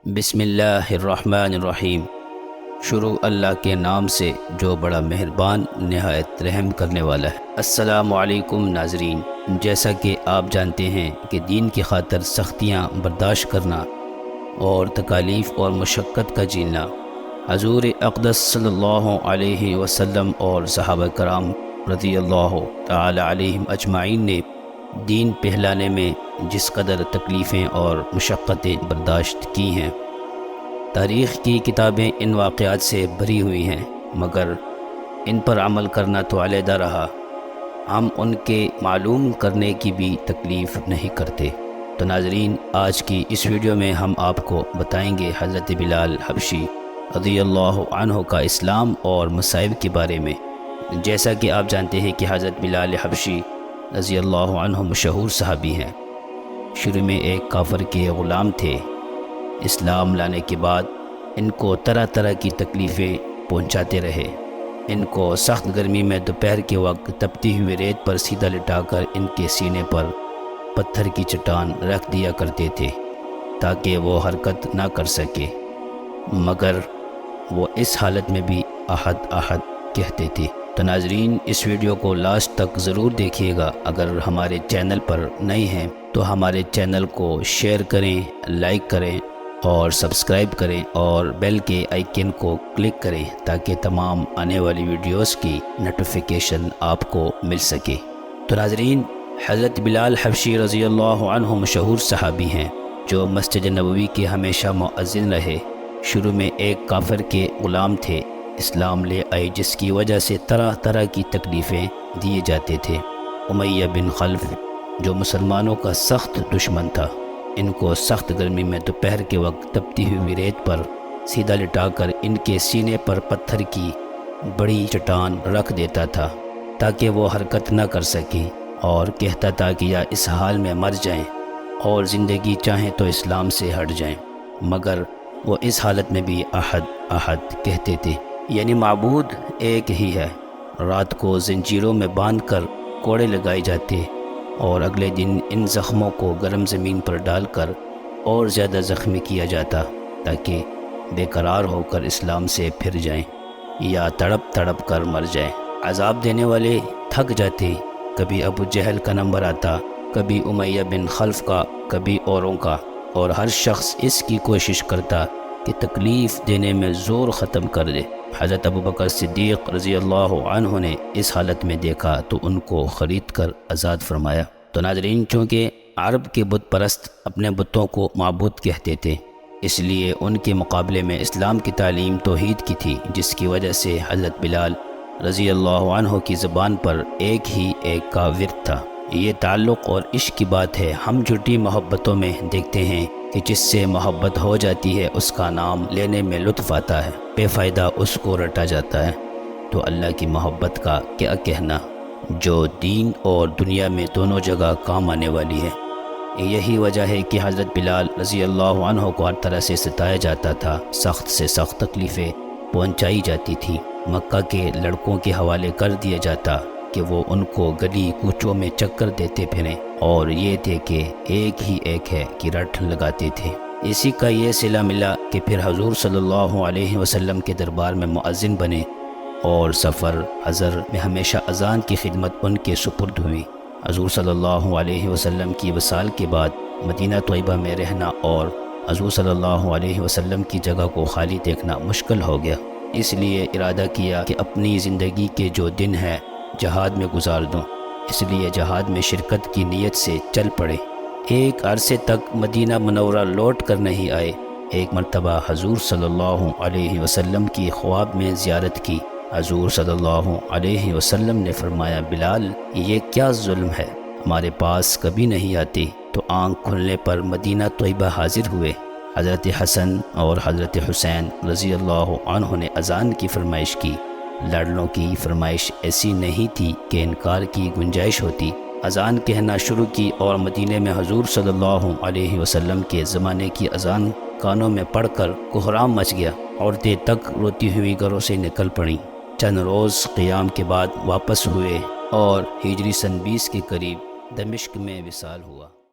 بسم اللہ الرحمن الرحیم۔ شروع اللہ کے نام سے جو بڑا مہربان نہایت رحم کرنے والا ہے۔ السلام علیکم ناظرین، جیسا کہ آپ جانتے ہیں کہ دین کی خاطر سختیاں برداشت کرنا اور تکالیف اور مشقت کا جیلنا حضور اقدس صلی اللہ علیہ وسلم اور صحابہ کرام رضی اللہ تعالی علیہم اجمعین نے دین پہلانے میں جس قدر تکلیفیں اور مشقتیں برداشت کی ہیں، تاریخ کی کتابیں ان واقعات سے بھری ہوئی ہیں، مگر ان پر عمل کرنا تو علیحدہ رہا، ہم ان کے معلوم کرنے کی بھی تکلیف نہیں کرتے۔ تو ناظرین، آج کی اس ویڈیو میں ہم آپ کو بتائیں گے حضرت بلال حبشی رضی اللہ عنہ کا اسلام اور مصائب کے بارے میں۔ جیسا کہ آپ جانتے ہیں کہ حضرت بلال حبشی رضی اللہ عنہ مشہور صحابی ہیں۔ شروع میں ایک کافر کے غلام تھے۔ اسلام لانے کے بعد ان کو طرح طرح کی تکلیفیں پہنچاتے رہے۔ ان کو سخت گرمی میں دوپہر کے وقت تپتی ہوئی ریت پر سیدھا لٹا کر ان کے سینے پر پتھر کی چٹان رکھ دیا کرتے تھے تاکہ وہ حرکت نہ کر سکے، مگر وہ اس حالت میں بھی احد احد کہتے تھے۔ تو ناظرین، اس ویڈیو کو لاسٹ تک ضرور دیکھیے گا۔ اگر ہمارے چینل پر نئے ہیں تو ہمارے چینل کو شیئر کریں، لائک کریں اور سبسکرائب کریں اور بیل کے آئیکن کو کلک کریں تاکہ تمام آنے والی ویڈیوز کی نوٹیفیکیشن آپ کو مل سکے۔ تو ناظرین، حضرت بلال حبشی رضی اللہ عنہ مشہور صحابی ہیں جو مسجد نبوی کے ہمیشہ مؤذن رہے۔ شروع میں ایک کافر کے غلام تھے، اسلام لے آئے جس کی وجہ سے طرح طرح کی تکلیفیں دیے جاتے تھے۔ امیہ بن خلف جو مسلمانوں کا سخت دشمن تھا، ان کو سخت گرمی میں دوپہر کے وقت تپتی ہوئی ریت پر سیدھا لٹا کر ان کے سینے پر پتھر کی بڑی چٹان رکھ دیتا تھا تاکہ وہ حرکت نہ کر سکیں، اور کہتا تھا کہ یا اس حال میں مر جائیں اور زندگی چاہیں تو اسلام سے ہٹ جائیں، مگر وہ اس حالت میں بھی احد احد کہتے تھے، یعنی معبود ایک ہی ہے۔ رات کو زنجیروں میں باندھ کر کوڑے لگائے جاتے اور اگلے دن ان زخموں کو گرم زمین پر ڈال کر اور زیادہ زخمی کیا جاتا تاکہ بے قرار ہو کر اسلام سے پھر جائیں یا تڑپ تڑپ کر مر جائیں۔ عذاب دینے والے تھک جاتے، کبھی ابو جہل کا نمبر آتا، کبھی امیہ بن خلف کا، کبھی اوروں کا، اور ہر شخص اس کی کوشش کرتا کہ تکلیف دینے میں زور ختم کر دے۔ حضرت ابوبکر صدیق رضی اللہ عنہ نے اس حالت میں دیکھا تو ان کو خرید کر آزاد فرمایا۔ تو ناظرین، چونکہ عرب کے بت پرست اپنے بتوں کو معبود کہتے تھے، اس لیے ان کے مقابلے میں اسلام کی تعلیم توحید کی تھی، جس کی وجہ سے حضرت بلال رضی اللہ عنہ کی زبان پر ایک ہی ایک کا ورد تھا۔ یہ تعلق اور عشق کی بات ہے۔ ہم جھوٹی محبتوں میں دیکھتے ہیں کہ جس سے محبت ہو جاتی ہے اس کا نام لینے میں لطف آتا ہے، بے فائدہ اس کو رٹا جاتا ہے۔ تو اللہ کی محبت کا کیا کہنا، جو دین اور دنیا میں دونوں جگہ کام آنے والی ہے۔ یہی وجہ ہے کہ حضرت بلال رضی اللہ عنہ کو ہر طرح سے ستایا جاتا تھا، سخت سے سخت تکلیفیں پہنچائی جاتی تھی، مکہ کے لڑکوں کے حوالے کر دیا جاتا کہ وہ ان کو گلی کوچوں میں چکر دیتے پھریں، اور یہ تھے کہ ایک ہی ایک ہے کہ رٹ لگاتے تھے۔ اسی کا یہ صلہ ملا کہ پھر حضور صلی اللہ علیہ وسلم کے دربار میں مؤذن بنے، اور سفر حضر میں ہمیشہ اذان کی خدمت ان کے سپرد ہوئی۔ حضور صلی اللہ علیہ وسلم کی وصال کے بعد مدینہ طیبہ میں رہنا اور حضور صلی اللہ علیہ وسلم کی جگہ کو خالی دیکھنا مشکل ہو گیا، اس لیے ارادہ کیا کہ اپنی زندگی کے جو دن ہے جہاد میں گزار دوں، اس لیے جہاد میں شرکت کی نیت سے چل پڑے۔ ایک عرصے تک مدینہ منورہ لوٹ کر نہیں آئے۔ ایک مرتبہ حضور صلی اللہ علیہ وسلم کی خواب میں زیارت کی۔ حضور صلی اللہ علیہ وسلم نے فرمایا، بلال، یہ کیا ظلم ہے، ہمارے پاس کبھی نہیں آتی۔ تو آنکھ کھلنے پر مدینہ طیبہ حاضر ہوئے۔ حضرت حسن اور حضرت حسین رضی اللہ عنہ نے اذان کی فرمائش کی۔ لاڈلوں کی فرمائش ایسی نہیں تھی کہ انکار کی گنجائش ہوتی۔ اذان کہنا شروع کی اور مدینے میں حضور صلی اللہ علیہ وسلم کے زمانے کی اذان کانوں میں پڑھ کر کوہرام مچ گیا۔ عورتیں تک روتی ہوئی گھروں سے نکل پڑیں۔ چند روز قیام کے بعد واپس ہوئے اور ہجری سن 20 کے قریب دمشق میں وصال ہوا۔